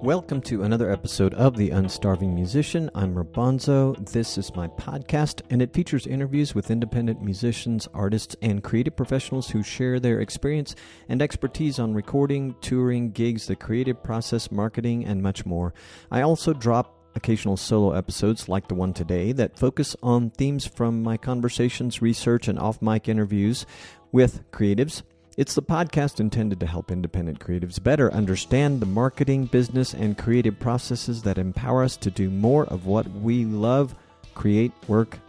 Welcome to another episode of The Unstarving Musician. I'm Rabanzo. This is my podcast, and it features interviews with independent musicians, artists, and creative professionals who share their experience and expertise on recording, touring, gigs, the creative process, marketing, and much more. I also drop occasional solo episodes like the one today that focus on themes from my conversations, research, and off-mic interviews with creatives. It's the podcast intended to help independent creatives better understand the marketing, business, and creative processes that empower us to do more of what we love, create work,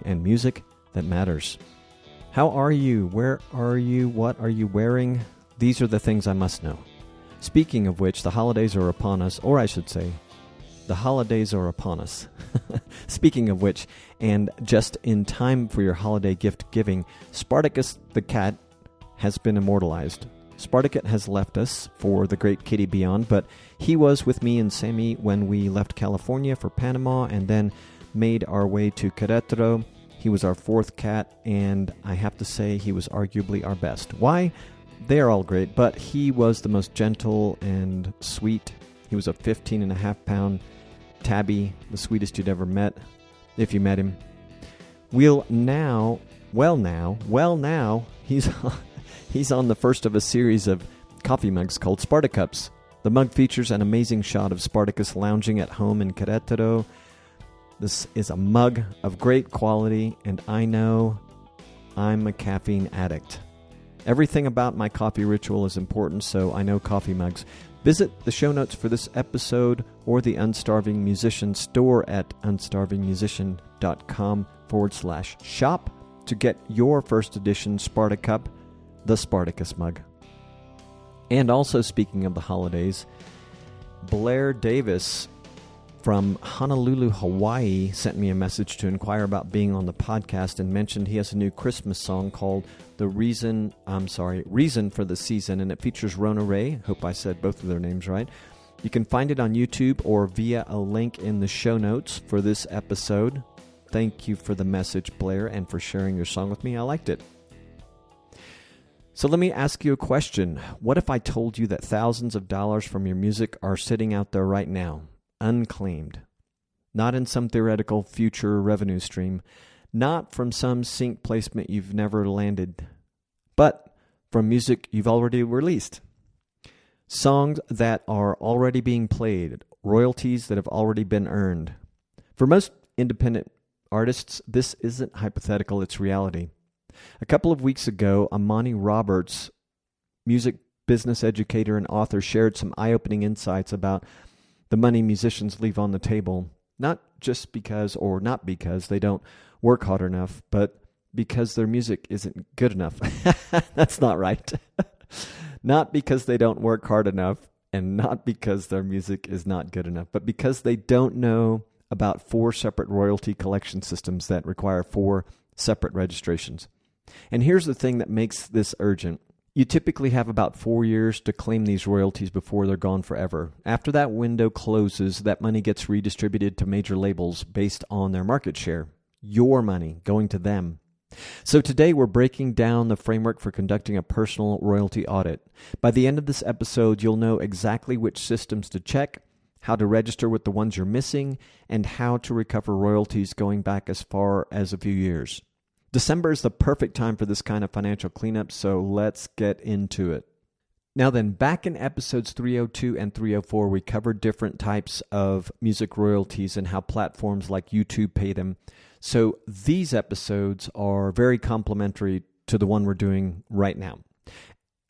and music that matters. How are you? Where are you? What are you wearing? These are the things I must know. Speaking of which, the holidays are upon us, or I should say, the holidays are upon us. Speaking of which, and just in time for your holiday gift giving, Spartacus the cat has been immortalized. Spartacus has left us for the great Kitty Beyond, but he was with me and Sammy when we left California for Panama and then made our way to Querétaro. He was our fourth cat, and I have to say he was arguably our best. Why? They're all great, but he was the most gentle and sweet. He was a 15.5-pound tabby, the sweetest you'd ever met, if you met him. He's on the first of a series of coffee mugs called Spartacups. The mug features an amazing shot of Spartacus lounging at home in Querétaro. This is a mug of great quality, and I know I'm a caffeine addict. Everything about my coffee ritual is important, so I know coffee mugs. Visit the show notes for this episode or the Unstarving Musician store at unstarvingmusician.com/shop to get your first edition Spartacup, the Spartacus mug. And also, speaking of the holidays, Blair Davis from Honolulu, Hawaii sent me a message to inquire about being on the podcast and mentioned he has a new Christmas song called Reason for the Season, and it features Rona Ray. Hope I said both of their names right. You can find it on YouTube or via a link in the show notes for this episode. Thank you for the message, Blair, and for sharing your song with me. I liked it. So let me ask you a question. What if I told you that thousands of dollars from your music are sitting out there right now, unclaimed? Not in some theoretical future revenue stream, not from some sync placement you've never landed, but from music you've already released. Songs that are already being played, royalties that have already been earned. For most independent artists, this isn't hypothetical, it's reality. A couple of weeks ago, Amani Roberts, music business educator and author, shared some eye-opening insights about the money musicians leave on the table, not just because or not because they don't work hard enough, but because their music isn't good enough. That's not right. Not because they don't work hard enough and not because their music is not good enough, but because they don't know about 4 separate royalty collection systems that require 4 separate registrations. And here's the thing that makes this urgent. You typically have about 4 years to claim these royalties before they're gone forever. After that window closes, that money gets redistributed to major labels based on their market share. Your money going to them. So today we're breaking down the framework for conducting a personal royalty audit. By the end of this episode, you'll know exactly which systems to check, how to register with the ones you're missing, and how to recover royalties going back as far as a few years. December is the perfect time for this kind of financial cleanup, so let's get into it. Now then, back in episodes 302 and 304, we covered different types of music royalties and how platforms like YouTube pay them. So these episodes are very complementary to the one we're doing right now.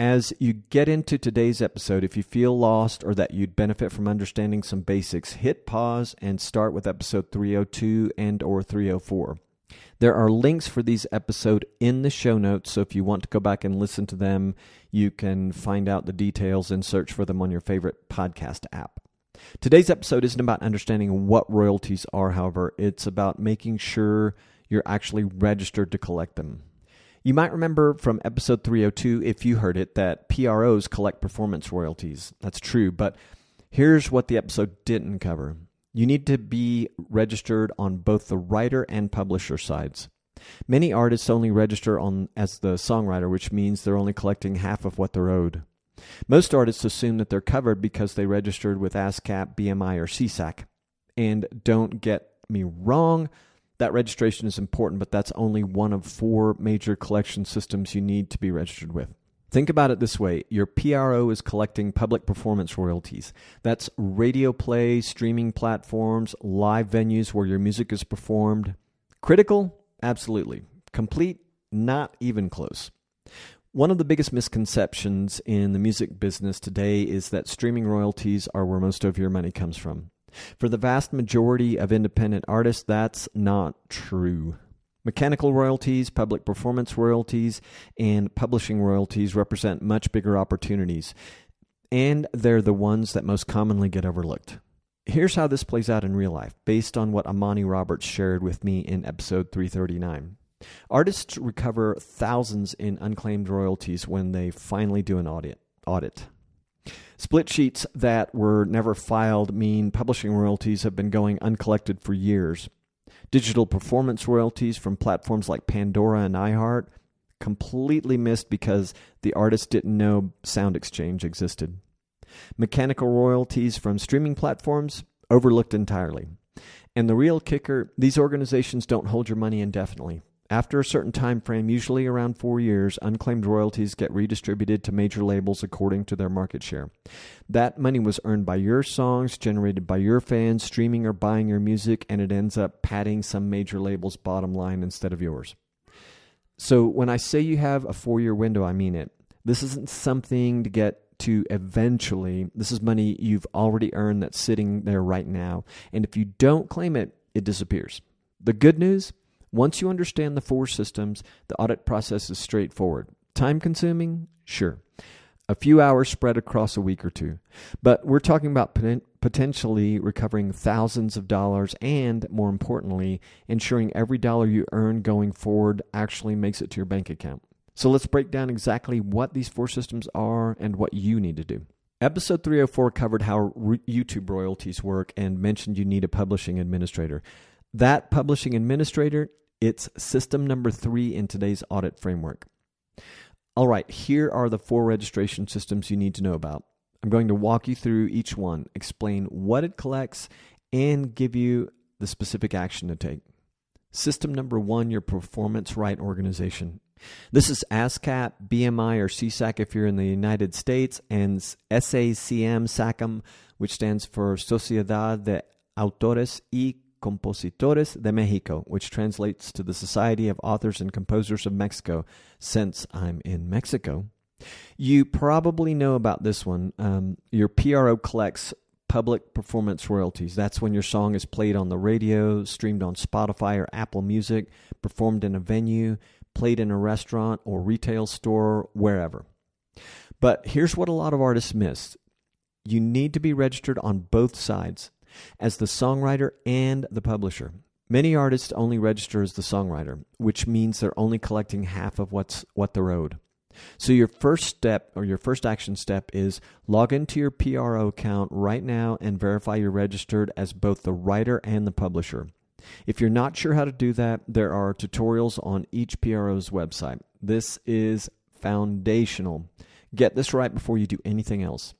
As you get into today's episode, if you feel lost or that you'd benefit from understanding some basics, hit pause and start with episode 302 and or 304. There are links for these episodes in the show notes, so if you want to go back and listen to them, you can find out the details and search for them on your favorite podcast app. Today's episode isn't about understanding what royalties are, however. It's about making sure you're actually registered to collect them. You might remember from episode 302, if you heard it, that PROs collect performance royalties. That's true, but here's what the episode didn't cover. You need to be registered on both the writer and publisher sides. Many artists only register as the songwriter, which means they're only collecting half of what they're owed. Most artists assume that they're covered because they registered with ASCAP, BMI, or CSAC. And don't get me wrong, that registration is important, but that's only one of 4 major collection systems you need to be registered with. Think about it this way. Your PRO is collecting public performance royalties. That's radio play, streaming platforms, live venues where your music is performed. Critical? Absolutely. Complete? Not even close. One of the biggest misconceptions in the music business today is that streaming royalties are where most of your money comes from. For the vast majority of independent artists, that's not true. Mechanical royalties, public performance royalties, and publishing royalties represent much bigger opportunities, and they're the ones that most commonly get overlooked. Here's how this plays out in real life, based on what Amani Roberts shared with me in episode 339. Artists recover thousands in unclaimed royalties when they finally do an audit. Split sheets that were never filed mean publishing royalties have been going uncollected for years. Digital performance royalties from platforms like Pandora and iHeart completely missed because the artist didn't know SoundExchange existed. Mechanical royalties from streaming platforms overlooked entirely. And the real kicker, these organizations don't hold your money indefinitely. After a certain time frame, usually around 4 years, unclaimed royalties get redistributed to major labels according to their market share. That money was earned by your songs, generated by your fans, streaming or buying your music, and it ends up padding some major label's bottom line instead of yours. So when I say you have a 4-year window, I mean it. This isn't something to get to eventually. This is money you've already earned that's sitting there right now. And if you don't claim it, it disappears. The good news? Once you understand the 4 systems, the audit process is straightforward. Time-consuming? Sure. A few hours spread across a week or 2. But we're talking about potentially recovering thousands of dollars and, more importantly, ensuring every dollar you earn going forward actually makes it to your bank account. So let's break down exactly what these 4 systems are and what you need to do. Episode 304 covered how YouTube royalties work and mentioned you need a publishing administrator. That publishing administrator, it's system number 3 in today's audit framework. All right, here are the 4 registration systems you need to know about. I'm going to walk you through each one, explain what it collects, and give you the specific action to take. System number 1, your performance right organization. This is ASCAP, BMI, or CSAC if you're in the United States, and SACM, which stands for Sociedad de Autores y Compositores de Mexico, which translates to the Society of Authors and Composers of Mexico, since I'm in Mexico. You probably know about this one. Your PRO collects public performance royalties. That's when your song is played on the radio, streamed on Spotify or Apple Music, performed in a venue, played in a restaurant or retail store, wherever. But here's what a lot of artists miss. You need to be registered on both sides, as the songwriter and the publisher. Many artists only register as the songwriter, which means they're only collecting half of what they're owed. So your first step, or your first action step, is log into your PRO account right now and verify you're registered as both the writer and the publisher. If you're not sure how to do that, there are tutorials on each PRO's website. This is foundational. Get this right before you do anything else.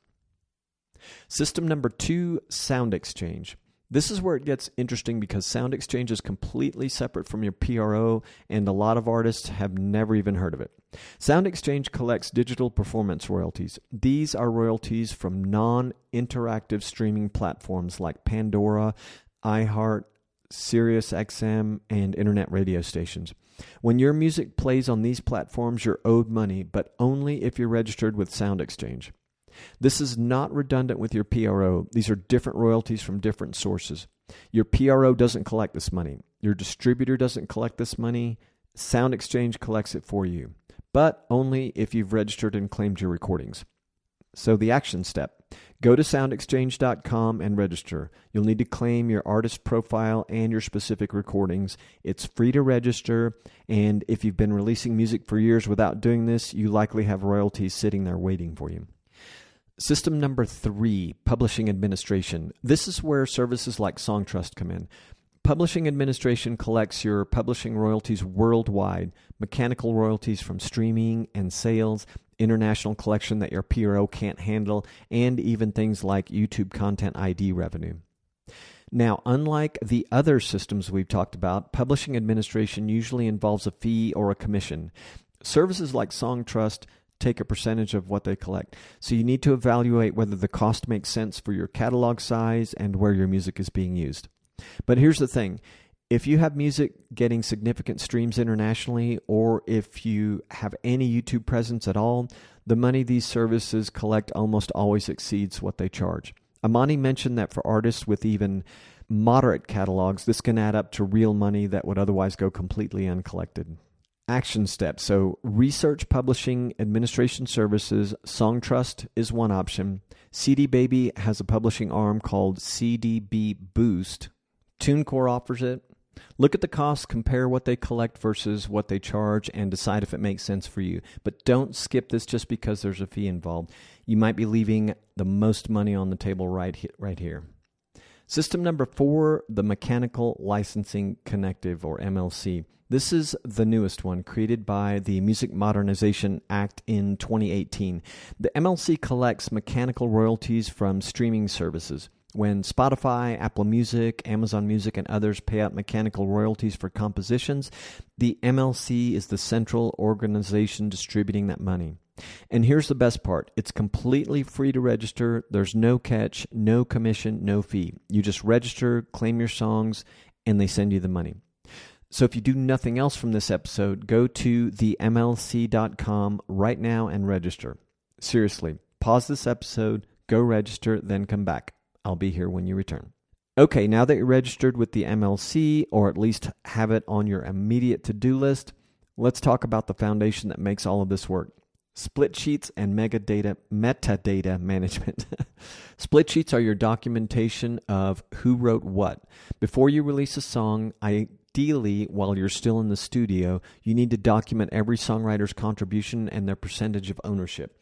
System number 2, SoundExchange. This is where it gets interesting because SoundExchange is completely separate from your PRO, and a lot of artists have never even heard of it. SoundExchange collects digital performance royalties. These are royalties from non-interactive streaming platforms like Pandora, iHeart, SiriusXM, and internet radio stations. When your music plays on these platforms, you're owed money, but only if you're registered with SoundExchange. This is not redundant with your PRO. These are different royalties from different sources. Your PRO doesn't collect this money. Your distributor doesn't collect this money. SoundExchange collects it for you, but only if you've registered and claimed your recordings. So the action step, go to soundexchange.com and register. You'll need to claim your artist profile and your specific recordings. It's free to register, and if you've been releasing music for years without doing this, you likely have royalties sitting there waiting for you. System number 3, publishing administration. This is where services like SongTrust come in. Publishing Administration collects your publishing royalties worldwide, mechanical royalties from streaming and sales, international collection that your PRO can't handle, and even things like YouTube Content ID revenue. Now, unlike the other systems we've talked about, publishing administration usually involves a fee or a commission. Services like Song Trust take a percentage of what they collect. So you need to evaluate whether the cost makes sense for your catalog size and where your music is being used. But here's the thing. If you have music getting significant streams internationally, or if you have any YouTube presence at all, the money these services collect almost always exceeds what they charge. Amani mentioned that for artists with even moderate catalogs, this can add up to real money that would otherwise go completely uncollected. Action steps. So research publishing administration services. Song Trust is one option. CD Baby has a publishing arm called CDB Boost. TuneCore offers it. Look at the costs, compare what they collect versus what they charge, and decide if it makes sense for you. But don't skip this just because there's a fee involved. You might be leaving the most money on the table right here. System number 4, the Mechanical Licensing Connective, or MLC. This is the newest one, created by the Music Modernization Act in 2018. The MLC collects mechanical royalties from streaming services. When Spotify, Apple Music, Amazon Music, and others pay out mechanical royalties for compositions, the MLC is the central organization distributing that money. And here's the best part. It's completely free to register. There's no catch, no commission, no fee. You just register, claim your songs, and they send you the money. So if you do nothing else from this episode, go to themlc.com right now and register. Seriously, pause this episode, go register, then come back. I'll be here when you return. Okay, now that you're registered with the MLC, or at least have it on your immediate to-do list, let's talk about the foundation that makes all of this work. Split sheets and metadata management. Split sheets are your documentation of who wrote what. Before you release a song, ideally, while you're still in the studio, you need to document every songwriter's contribution and their percentage of ownership.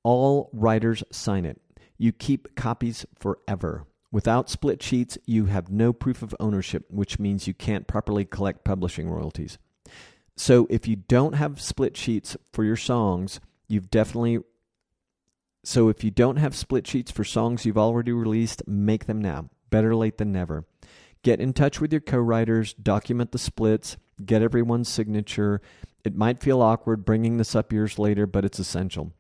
All writers sign it. You keep copies forever. Without split sheets, you have no proof of ownership, which means you can't properly collect publishing royalties. So if you don't have split sheets for your songs, if you don't have split sheets for songs you've already released, make them now. Better late than never. Get in touch with your co-writers, document the splits, get everyone's signature. It might feel awkward bringing this up years later, but it's essential.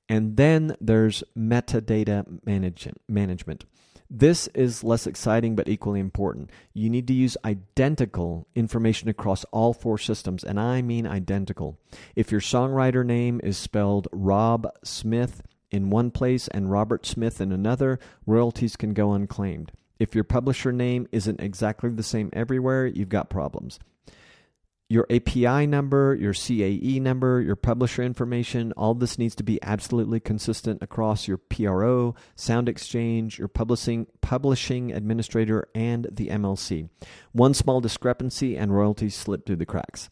And then there's metadata management. This is less exciting but equally important. You need to use identical information across all 4 systems, and I mean identical. If your songwriter name is spelled Rob Smith in one place and Robert Smith in another, royalties can go unclaimed. If your publisher name isn't exactly the same everywhere, you've got problems. Your API number, your CAE number, your publisher information, all this needs to be absolutely consistent across your PRO, Sound Exchange, your publishing administrator, and the MLC. One small discrepancy and royalties slip through the cracks.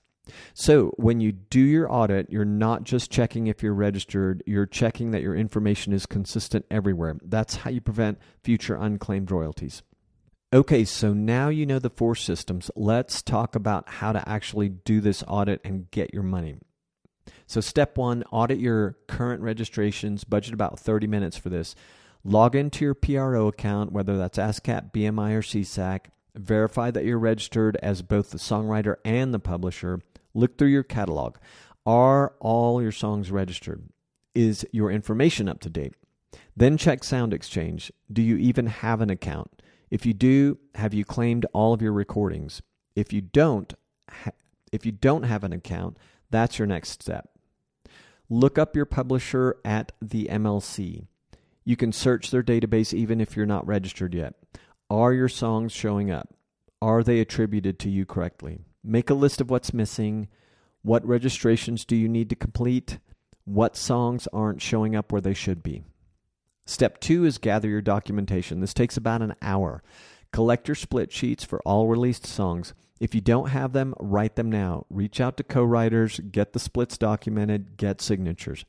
So when you do your audit, you're not just checking if you're registered, you're checking that your information is consistent everywhere. That's how you prevent future unclaimed royalties. Okay, so now you know the 4 systems. Let's talk about how to actually do this audit and get your money. So step 1, audit your current registrations. Budget about 30 minutes for this. Log into your PRO account, whether that's ASCAP, BMI, or CSAC. Verify that you're registered as both the songwriter and the publisher. Look through your catalog. Are all your songs registered? Is your information up to date? Then check Sound Exchange. Do you even have an account? If you do, have you claimed all of your recordings? If you don't have an account, that's your next step. Look up your publisher at the MLC. You can search their database even if you're not registered yet. Are your songs showing up? Are they attributed to you correctly? Make a list of what's missing. What registrations do you need to complete? What songs aren't showing up where they should be? Step 2 is gather your documentation. This takes about an hour. Collect your split sheets for all released songs. If you don't have them, write them now. Reach out to co-writers, get the splits documented, get signatures.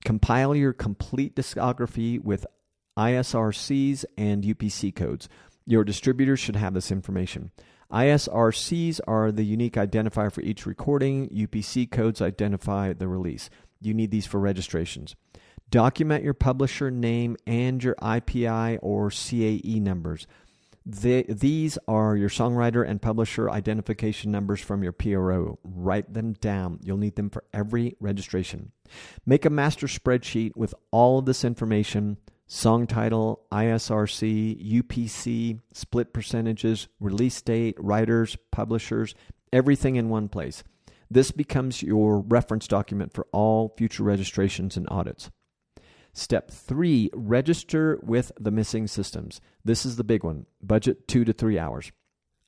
Compile your complete discography with ISRCs and UPC codes. Your distributors should have this information. ISRCs are the unique identifier for each recording. UPC codes identify the release. You need these for registrations. Document your publisher name and your IPI or CAE numbers. These are your songwriter and publisher identification numbers from your PRO. Write them down. You'll need them for every registration. Make a master spreadsheet with all of this information: song title, ISRC, UPC, split percentages, release date, writers, publishers, everything in one place. This becomes your reference document for all future registrations and audits. Step 3, register with the missing systems. This is the big one. Budget 2 to 3 hours.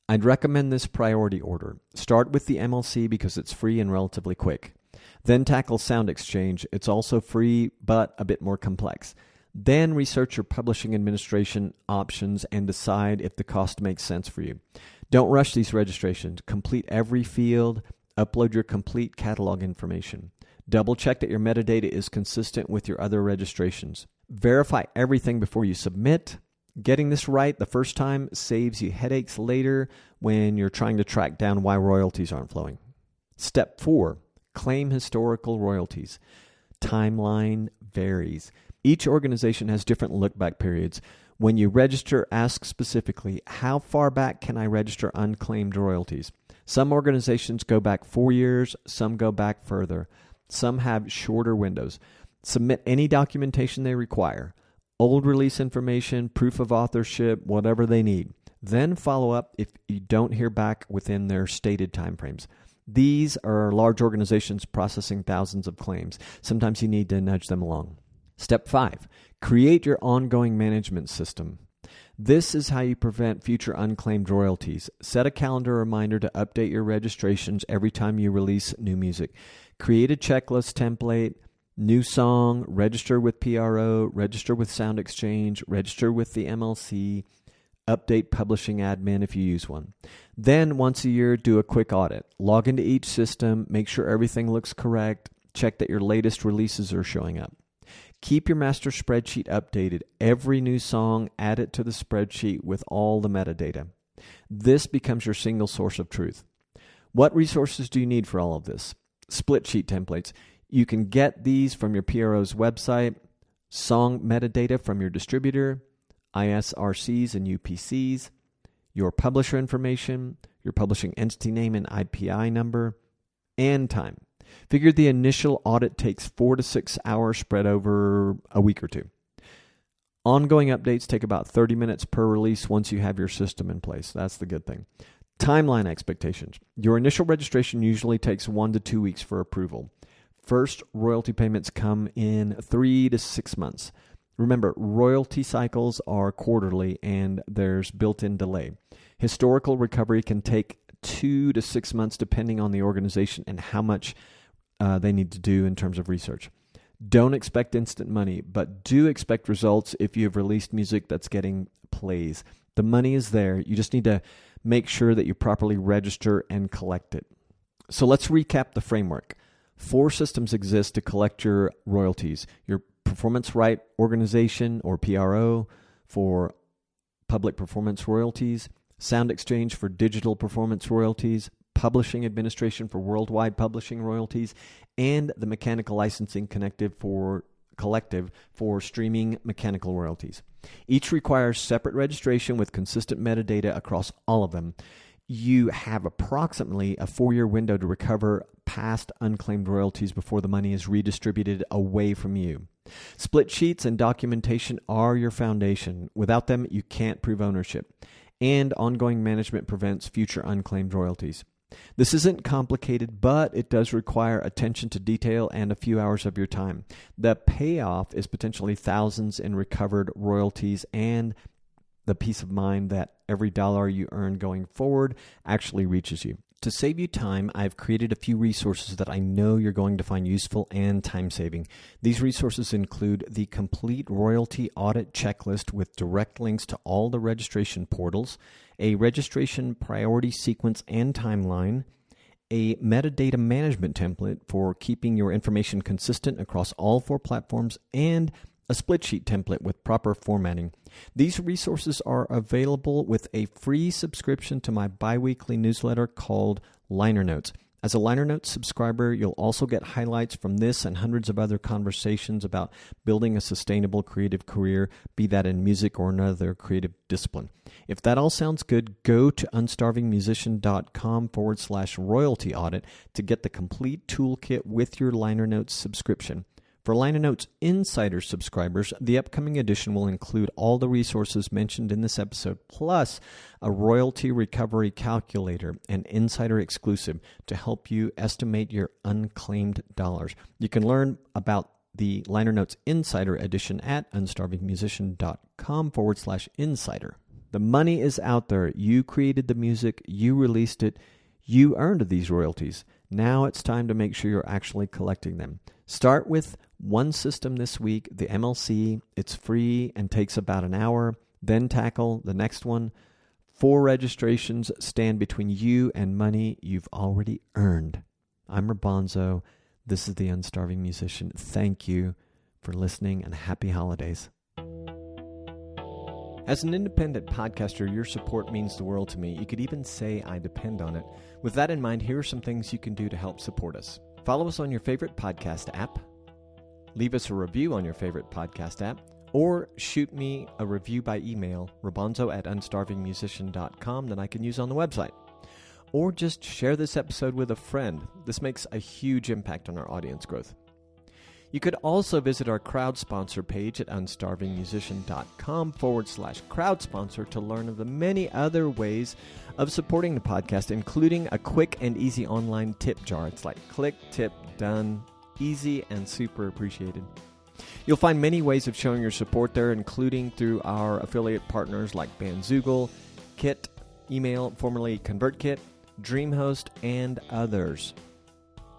I'd recommend this priority order. Start with the MLC because it's free and relatively quick. Then tackle Sound Exchange. It's also free but a bit more complex. Then research your publishing administration options and decide if the cost makes sense for you. Don't rush these registrations. Complete every field. Upload your complete catalog information. Double check that your metadata is consistent with your other registrations. Verify everything before you submit. Getting this right the first time saves you headaches later when you're trying to track down why royalties aren't flowing. Step 4, claim historical royalties. Timeline varies. Each organization has different look-back periods. When you register, ask specifically, how far back can I register unclaimed royalties? Some organizations go back 4 years, some go back further. Some have shorter windows. Submit any documentation they require. Old release information, proof of authorship, whatever they need. Then follow up if you don't hear back within their stated timeframes. These are large organizations processing thousands of claims. Sometimes you need to nudge them along. Step 5, create your ongoing management system. This is how you prevent future unclaimed royalties. Set a calendar reminder to update your registrations every time you release new music. Create a checklist template, new song, register with PRO, register with Sound Exchange, register with the MLC, update publishing admin if you use one. Then once a year, do a quick audit. Log into each system, make sure everything looks correct, check that your latest releases are showing up. Keep your master spreadsheet updated. Every new song, add it to the spreadsheet with all the metadata. This becomes your single source of truth. What resources do you need for all of this? Split sheet templates. You can get these from your PRO's website, song metadata from your distributor, ISRCs and UPCs, your publisher information, your publishing entity name and IPI number, and time. Figure the initial audit takes 4 to 6 hours spread over a week or two. Ongoing updates take about 30 minutes per release once you have your system in place. That's the good thing. Timeline expectations. Your initial registration usually takes 1 to 2 weeks for approval. First, royalty payments come in 3 to 6 months. Remember, royalty cycles are quarterly and there's built-in delay. Historical recovery can take 2 to 6 months depending on the organization and how much they need to do in terms of research. Don't expect instant money, but do expect results if you have released music that's getting plays. The money is there. You just need to make sure that you properly register and collect it. So let's recap the framework. 4 systems exist to collect your royalties. Your performance right organization or PRO for public performance royalties, Sound Exchange for digital performance royalties, Publishing Administration for worldwide publishing royalties, and the Mechanical Licensing Collective for streaming mechanical royalties. Each requires separate registration with consistent metadata across all of them. You have approximately a 4-year window to recover past unclaimed royalties before the money is redistributed away from you. Split sheets and documentation are your foundation. Without them, you can't prove ownership. And ongoing management prevents future unclaimed royalties. This isn't complicated, but it does require attention to detail and a few hours of your time. The payoff is potentially thousands in recovered royalties and the peace of mind that every dollar you earn going forward actually reaches you. To save you time, I've created a few resources that I know you're going to find useful and time-saving. These resources include the complete royalty audit checklist with direct links to all the registration portals, a registration priority sequence and timeline, a metadata management template for keeping your information consistent across all 4 platforms, and a split sheet template with proper formatting. These resources are available with a free subscription to my biweekly newsletter called Liner Notes. As a Liner Notes subscriber, you'll also get highlights from this and hundreds of other conversations about building a sustainable creative career, be that in music or another creative discipline. If that all sounds good, go to unstarvingmusician.com/royalty audit to get the complete toolkit with your Liner Notes subscription. For Liner Notes Insider subscribers, the upcoming edition will include all the resources mentioned in this episode, plus a royalty recovery calculator, an insider exclusive to help you estimate your unclaimed dollars. You can learn about the Liner Notes Insider edition at unstarvingmusician.com/insider. The money is out there. You created the music. You released it. You earned these royalties. Now it's time to make sure you're actually collecting them. Start with one system this week, the MLC. It's free and takes about an hour. Then tackle the next one. 4 registrations stand between you and money you've already earned. I'm Robonzo. This is the Unstarving Musician. Thank you for listening and happy holidays. As an independent podcaster, your support means the world to me. You could even say I depend on it. With that in mind, here are some things you can do to help support us. Follow us on your favorite podcast app. Leave us a review on your favorite podcast app. Or shoot me a review by email, robonzo@unstarvingmusician.com, that I can use on the website. Or just share this episode with a friend. This makes a huge impact on our audience growth. You could also visit our crowd sponsor page at unstarvingmusician.com/crowd sponsor to learn of the many other ways of supporting the podcast, including a quick and easy online tip jar. It's like click, tip, done, easy and super appreciated. You'll find many ways of showing your support there, including through our affiliate partners like Bandzoogle, Kit, Email, formerly ConvertKit, DreamHost, and others.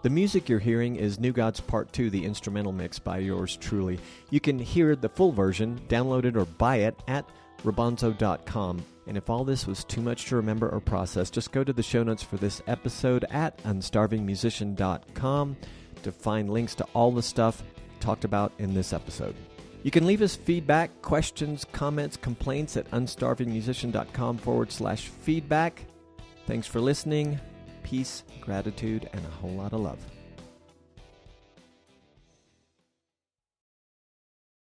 The music you're hearing is New Gods Part 2, the instrumental mix by yours truly. You can hear the full version, download it, or buy it at robonzo.com. And if all this was too much to remember or process, just go to the show notes for this episode at unstarvingmusician.com to find links to all the stuff talked about in this episode. You can leave us feedback, questions, comments, complaints at unstarvingmusician.com/feedback. Thanks for listening. Peace, gratitude, and a whole lot of love.